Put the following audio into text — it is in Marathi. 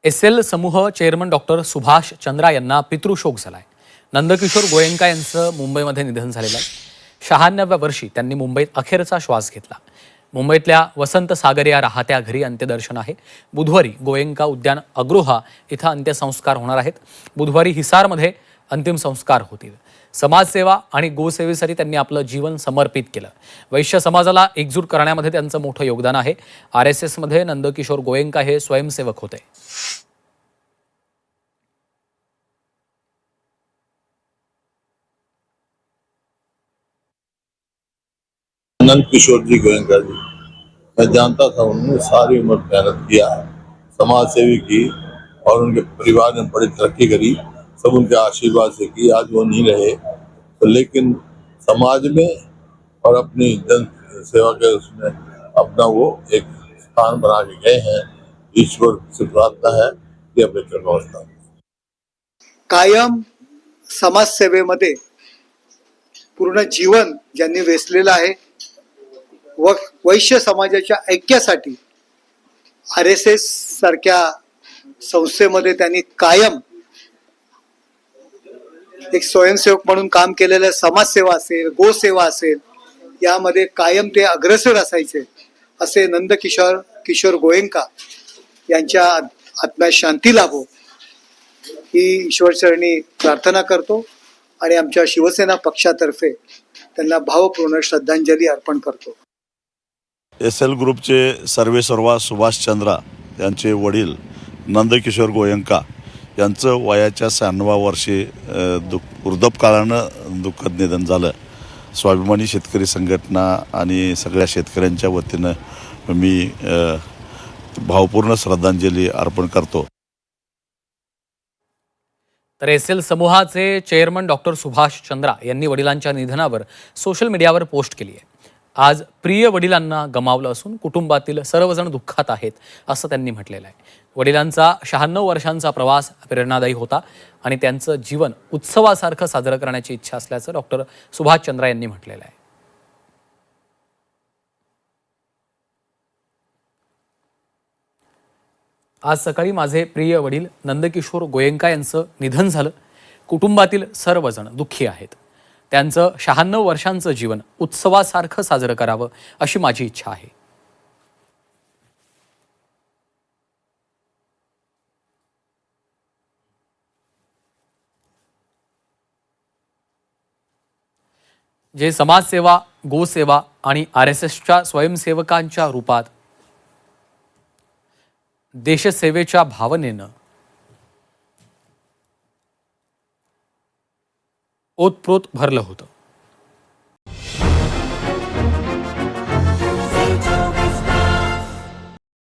एसएल समूह चेअरमन डॉक्टर सुभाष चंद्रा यांना पितृशोक झालाय. नंदकिशोर गोयंका यांचं मुंबईमध्ये निधन झालेलं आहे. 96व्या वर्षी त्यांनी मुंबईत अखेरचा श्वास घेतला. मुंबईतल्या वसंत सागर या राहत्या घरी अंत्यदर्शन आहे. बुधवारी गोयंका उद्यान अग्रोहा इथं अंत्यसंस्कार होणार आहेत. बुधवारी हिसारमध्ये अंतिम संस्कार होतील. समाजसेवा आणि गोसेवेसाठी त्यांनी आपलं जीवन समर्पित केलं. वैश्य समाजाला एकजूट करण्यामध्ये त्यांचं मोठं योगदान आहे. RSS मध्ये नंदकिशोर गोयंका हे स्वयंसेवक होते. नंद किशोर जी गोयंका जी, मैं जानता था उन्होंने सारी उम्र मेहनत किया, समाज सेवी की और उनके परिवार ने बड़ी तरक्की करी, सब उनके आशीर्वाद से की। आज वो नहीं रहे तो लेकिन समाज में और अपनी जन सेवा के उसमें अपना वो एक स्थान बना के गए हैं। ईश्वर से प्रार्थना है कि अपने चरणावस्था कायम समाजसेवेमध्ये पूर्ण जीवन ज्यांनी वेचलेलं आहे व वैश्य समाजाच्या ऐक्यासाठी RSS सारख्या संस्थेमध्ये त्यांनी कायम एक स्वयंसेवक म्हणून काम केलेलं, समाजसेवा असेल, गोसेवा असेल, यामध्ये कायम ते अग्रेसर असायचे. असे नंदकिशोर गोयंका यांच्या आत्म्यास शांती लाभो ही ईश्वरचरणी प्रार्थना करतो आणि आमच्या शिवसेना पक्षातर्फे त्यांना भावपूर्ण श्रद्धांजली अर्पण करतो. SL ग्रुपचे सर्वेसर्वा सुभाष चंद्रा यांचे वडील नंदकिशोर गोयंका यांचं वयाच्या 96व्या वर्षी वृद्धापकाळानं दुःखद निधन झालं. स्वाभिमानी शेतकरी संघटना आणि सगळ्या शेतकऱ्यांच्या वतीनं मी भावपूर्ण श्रद्धांजली अर्पण करतो. तर एसएल समूहाचे चेअरमन डॉक्टर सुभाष चंद्रा यांनी वडिलांच्या निधनावर सोशल मीडियावर पोस्ट केली आहे. आज प्रिय वडिलांना गमावलं असून कुटुंबातील सर्वजण दुःखात आहेत असं त्यांनी म्हटलेलं आहे. वडिलांचा 96 वर्षांचा प्रवास प्रेरणादायी होता आणि त्यांचं जीवन उत्सवासारखं साजरं करण्याची इच्छा असल्याचं डॉक्टर सुभाष चंद्रा यांनी म्हटलेलं आहे. आज सकाळी माझे प्रिय वडील नंदकिशोर गोयंका यांचं निधन झालं. कुटुंबातील सर्वजण दुःखी आहेत. त्यांचं 96 वर्षांचं जीवन उत्सवासारखं साजरं करावं अशी माझी इच्छा आहे. जे समाजसेवा, गोसेवा आणि RSSच्या स्वयंसेवकांच्या रूपात देशसेवेच्या भावनेनं ओतप्रोत भरलं होतं.